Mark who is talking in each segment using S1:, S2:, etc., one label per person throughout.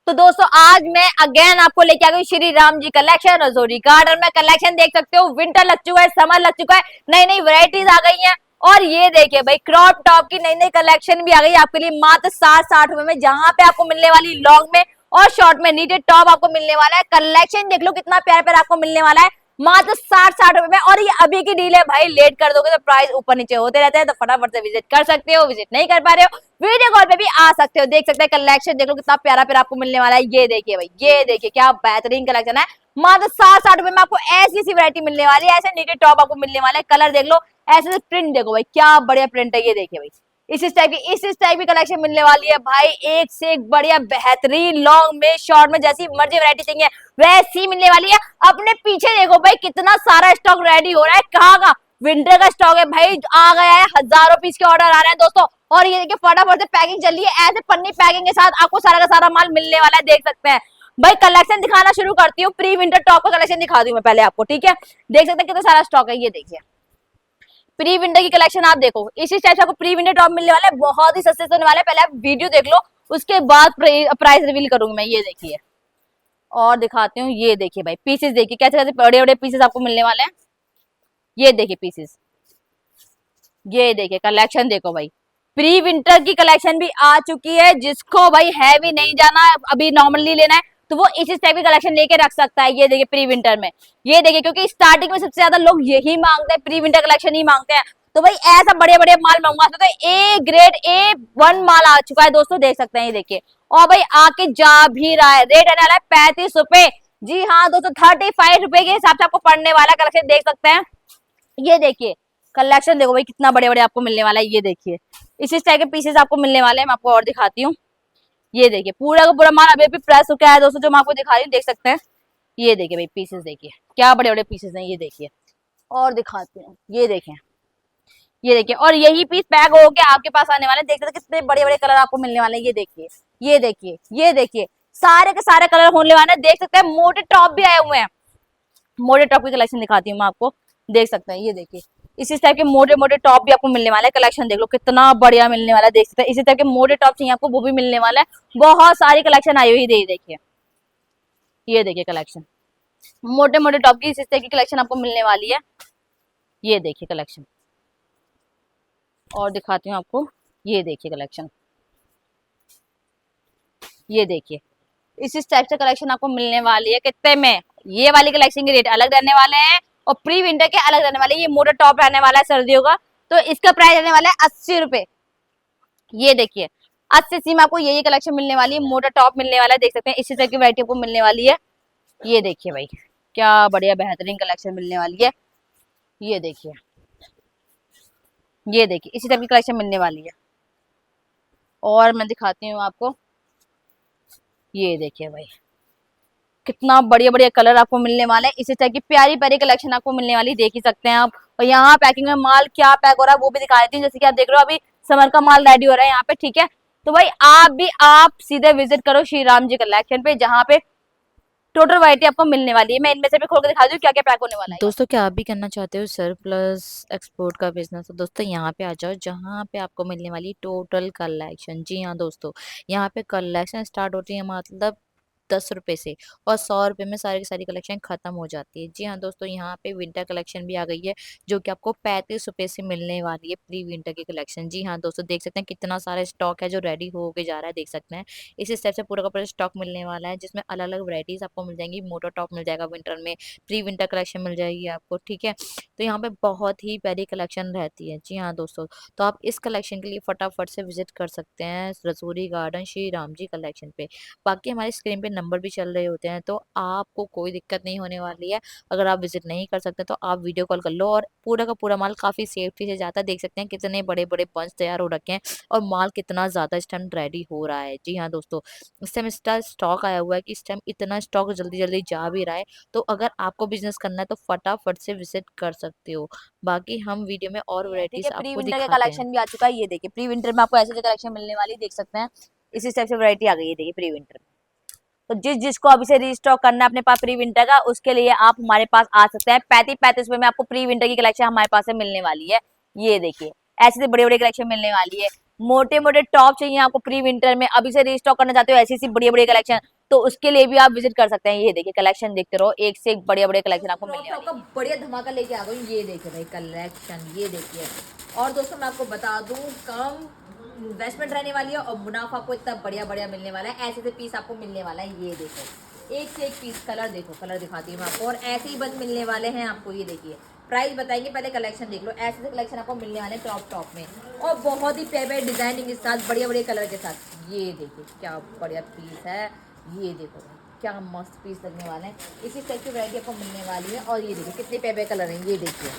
S1: तो दोस्तों आज मैं अगेन आपको लेके आ गई श्री राम जी कलेक्शन रजौरी गार्डन में। कलेक्शन देख सकते हो, विंटर लग चुका है, समर लग चुका है, नई नई वैरायटीज आ गई हैं। और ये देखिए भाई क्रॉप टॉप की नई नई कलेक्शन भी आ गई आपके लिए मात्र 60-60 रुपए में, जहां पे आपको मिलने वाली लॉन्ग में और शॉर्ट में नीडेड टॉप आपको मिलने वाला है। कलेक्शन देख लो कितना प्यारा प्यारा आपको मिलने वाला है मात्र 60-60 रुपए में। और ये अभी की डील है भाई, लेट कर दोगे तो प्राइस ऊपर नीचे होते रहते हैं, तो फटाफट से विजिट कर सकते हो। विजिट नहीं कर पा रहे हो, वीडियो कॉल पे भी आ सकते हो। देख सकते हैं कलेक्शन देख लो कितना प्यारा प्यारा आपको मिलने वाला है। ये देखिए भाई, ये देखिए क्या बेहतरीन कलेक्शन है। मात्र 60-60 रुपए में आपको ऐसी सी वैरायटी मिलने वाली है, ऐसे नीडेड टॉप आपको मिलने वाला है। कलर देख लो, ऐसे प्रिंट देखो भाई, क्या बढ़िया प्रिंट है। ये देखिए भाई, इस टाइप की कलेक्शन मिलने वाली है भाई, एक से एक बढ़िया बेहतरीन लॉन्ग में शॉर्ट में जैसी मर्जी वैरायटी चाहिए वैसी मिलने वाली है। अपने पीछे देखो भाई कितना सारा स्टॉक रेडी हो रहा है, कहाँ का विंटर का स्टॉक है भाई, आ गया है, हजारों पीस के ऑर्डर आ रहे हैं दोस्तों। और ये देखिए फटाफट से पैकिंग चल रही है, ऐसे पन्नी पैकिंग के साथ आपको सारा का सारा माल मिलने वाला है। देख सकते हैं भाई, कलेक्शन दिखाना शुरू करती हूँ। प्री विंटर टॉप का कलेक्शन दिखा दूं मैं पहले आपको, ठीक है। देख सकते हैं कितना सारा स्टॉक है। ये देखिए प्री विंटर की कलेक्शन आप देखो, इसी टाइप से आपको प्री विंटर टॉप मिलने वाला है, बहुत ही सस्ते होने वाले हैं। पहले आप वीडियो देख लो, उसके बाद प्राइस रिवील करूंगी मैं। ये देखिए और दिखाती हूँ। ये देखिए भाई पीसेस देखिए कैसे कैसे बड़े बड़े पीसेस आपको मिलने वाले हैं। ये देखिए पीसेस, ये देखिए कलेक्शन देखो भाई, प्री विंटर की कलेक्शन भी आ चुकी है। जिसको भाई हैवी नहीं जाना, अभी नॉर्मली लेना है, तो वो इसी टाइप की कलेक्शन लेके रख सकता है। ये देखिए प्री विंटर में, ये देखिए क्योंकि स्टार्टिंग में सबसे ज्यादा लोग यही मांगते हैं, प्री विंटर कलेक्शन ही मांगते हैं। तो भाई ऐसा बड़े बड़े माल मंगवाते तो ए ग्रेड A1 माल आ चुका है दोस्तों, देख सकते हैं। ये देखिए और भाई आके जा भी रहा है। रेट आने वाला है 35 रुपए। जी हाँ दोस्तों, 35 रुपए के हिसाब से आपको पड़ने वाला कलेक्शन देख सकते हैं। ये देखिए कलेक्शन देखो भाई कितना बड़े बड़े आपको मिलने वाला है। ये देखिए इसी टाइप के पीसेस आपको मिलने वाले हैं। मैं आपको और दिखाती हूँ। ये देखिए पूरा का पूरा माल अभी अभी प्रेस हो गया है दोस्तों, जो मैं आपको दिखा रही हूँ, देख सकते हैं। ये देखिए भाई पीसेस देखिए क्या बड़े बड़े पीसेस हैं। ये देखिए और दिखाती हूँ। ये देखिए, ये देखिए और यही पीस पैक होके आपके पास आने वाले हैं। देख सकते हैं कितने बड़े बड़े कलर आपको मिलने वाले हैं। ये देखिए, ये देखिए, ये देखिए सारे के सारे कलर होने वाले हैं। देख सकते हैं मोटे टॉप भी आए हुए हैं। मोटे टॉप की कलेक्शन दिखाती हूँ मैं आपको, देख सकते हैं। ये देखिए इसी टाइप के मोटे मोटे टॉप भी आपको मिलने वाला है। कलेक्शन देख लो कितना बढ़िया मिलने वाला है। देख सकते हैं इसी टाइप के मोटे टॉप चाहिए आपको, वो भी मिलने वाला है। बहुत सारी कलेक्शन आई हुई है। देखिए, ये देखिए कलेक्शन मोटे मोटे टॉप की इस टाइप की कलेक्शन आपको मिलने वाली है। ये देखिए कलेक्शन और दिखाती हूँ आपको। ये देखिए कलेक्शन, ये देखिए इस टाइप से कलेक्शन आपको मिलने वाली है। कितने में? ये वाली कलेक्शन के रेट अलग रहने वाले हैं और प्री विंटर के अलग रहने वाले हैं। ये मोटा टॉप रहने वाला है सर्दियों का, तो इसका प्राइस रहने वाला है 80 रुपए। ये देखिए 80 में आपको ये कलेक्शन मिलने वाली है, मोटा टॉप मिलने वाला है। देख सकते हैं इसी तरह की वैरायटी आपको मिलने वाली है। ये देखिए भाई क्या बढ़िया बेहतरीन कलेक्शन मिलने वाली है। ये देखिए, ये देखिए इसी तरह की कलेक्शन मिलने वाली है। और मैं दिखाती हूँ आपको। ये देखिए भाई कितना बढ़िया बढ़िया कलर आपको मिलने वाले हैं। इसी तरह की प्यारी प्यारी कलेक्शन आपको मिलने वाली देख ही सकते हैं आप। और यहाँ पैकिंग में माल क्या पैक हो रहा है वो भी दिखा देती हूँ। जैसे कि आप देख रहे हो अभी समर का माल रेडी हो रहा है यहाँ पे, ठीक है। तो भाई आप सीधे विजिट करो श्री राम जी कलेक्शन पे, जहाँ पे टोटल वैरायटी आपको मिलने वाली है। मैं इनमें से भी खोल के दिखा दूँ क्या क्या पैक होने वाला है।
S2: दोस्तों क्या आप भी करना चाहते हो सरप्लस एक्सपोर्ट का बिजनेस? तो दोस्तों यहाँ पे आ जाओ, जहाँ पे आपको मिलने वाली टोटल कलेक्शन। जी हाँ दोस्तों, यहाँ पे कलेक्शन स्टार्ट होती है मतलब 10 रुपए से, और 100 रुपए में सारी की सारी कलेक्शन खत्म हो जाती है। जी हाँ दोस्तों, यहाँ पे विंटर कलेक्शन भी आ गई है, जो कि आपको 35 रुपए से मिलने वाली है, प्री विंटर की कलेक्शन। जी हाँ दोस्तों, देख सकते हैं कितना सारा स्टॉक है जो रेडी हो के जा रहा है। देख सकते हैं इस स्टेप से पूरा का पूरा स्टॉक मिलने वाला है, जिसमें अलग अलग वराइटीज आपको मिल जाएंगी। मोटर टॉप मिल जाएगा विंटर में, प्री विंटर कलेक्शन मिल जाएगी आपको, ठीक है। तो यहाँ पे बहुत ही प्यारी कलेक्शन रहती है। जी हाँ दोस्तों, तो आप इस कलेक्शन के लिए फटाफट से विजिट कर सकते हैं रजौरी गार्डन श्री राम जी कलेक्शन पे। बाकी हमारी स्क्रीन पे नंबर भी चल रहे होते हैं, तो आपको कोई दिक्कत नहीं होने वाली है। अगर आप विजिट नहीं कर सकते तो आप वीडियो कॉल कर लो, और पूरा का पूरा माल काफी सेफ्टी से जाता है। देख सकते हैं कितने बड़े बड़े बंच तैयार हो रखे हैं, और माल कितना ज्यादा इस टाइम रेडी हो रहा है। जी हाँ दोस्तों, इस टाइम इसका स्टॉक आया हुआ है कि इस टाइम इतना स्टॉक जल्दी जल्दी जा भी रहा है। तो अगर आपको बिजनेस करना है तो फटाफट से विजिट कर सकते हो। बाकी हम वीडियो में और
S1: ठीक
S2: वैरायटीज
S1: है, प्री
S2: आपको
S1: विंटर का
S2: दिखाते हैं।
S1: कलेक्शन भी आ चुका है। ये देखिए प्री विंटर में आपको ऐसे कलेक्शन मिलने वाली देख सकते हैं। इसी टाइप से वैरायटी आ गई है देखिए प्री विंटर में। तो जिसको अभी से रीस्टॉक करना है अपने पास प्री विंटर का, उसके लिए आप हमारे पास आ सकते हैं। 35 रुपए में आपको प्री विंटर की कलेक्शन हमारे पास से मिलने वाली है। ये देखिए ऐसे बड़ी बड़ी कलेक्शन मिलने वाली है। मोटे मोटे टॉप चाहिए आपको प्री विंटर में, अभी से रीस्टॉक करना चाहते हो ऐसी सी बड़ी बड़ी कलेक्शन, तो उसके लिए भी आप विजिट कर सकते हैं। ये देखिए कलेक्शन देखते रहो, एक से एक बढ़िया बढ़िया कलेक्शन आपको मिलने वाली है। बढ़िया धमाका लेके आ गई, ये देखिए भाई कलेक्शन, ये देखिए। और दोस्तों मैं आपको बता दूं, कम इन्वेस्टमेंट रहने वाली है और मुनाफा आपको इतना बढ़िया बढ़िया मिलने वाला है। ऐसे से पीस आपको मिलने वाला है, ये देखो एक से एक पीस। कलर देखो, कलर दिखाती हूँ मैं आपको, और ऐसे ही बस मिलने वाले हैं आपको। ये देखिए प्राइस बताएंगे, पहले कलेक्शन देख लो। ऐसे से कलेक्शन आपको मिलने वाले हैं क्रॉप टॉप में, और बहुत ही प्यारे डिजाइनिंग के साथ, बढ़िया बढ़िया कलर के साथ। ये देखिए क्या बढ़िया पीस है, ये देखो क्या मस्त पीस लगने वाले हैं। इसी टाइप की वैरायटी आपको मिलने वाली है। और ये देखिए कितने प्यारे कलर हैं, ये देखिए,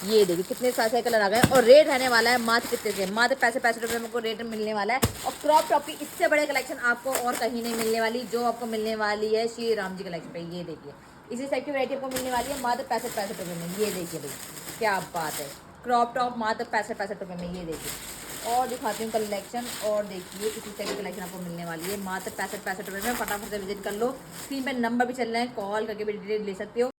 S1: ये देखिए कितने सारे कलर आ गए। और रेट रहने वाला है मात्र कितने से, मात्र 65 रुपये में को रेट मिलने वाला है। और क्रॉप टॉप की इससे बड़े कलेक्शन आपको और कहीं नहीं मिलने वाली, जो आपको मिलने वाली है श्री राम जी कलेक्शन पे। ये देखिए इसी टाइप की वैरायटी आपको मिलने वाली है मात्र 65 रुपये में। ये देखिए भाई क्या बात है, क्रॉप टॉप मात्र 65 रुपये में। ये देखिए और दिखाती हूँ कलेक्शन, और देखिए इसी टाइप की कलेक्शन आपको मिलने वाली है मात्र 65 रुपये में। फटाफट से विजिट कर लो, स्क्रीन पर नंबर भी चल रहे हैं, कॉल करके भी डिटेल ले सकते हो।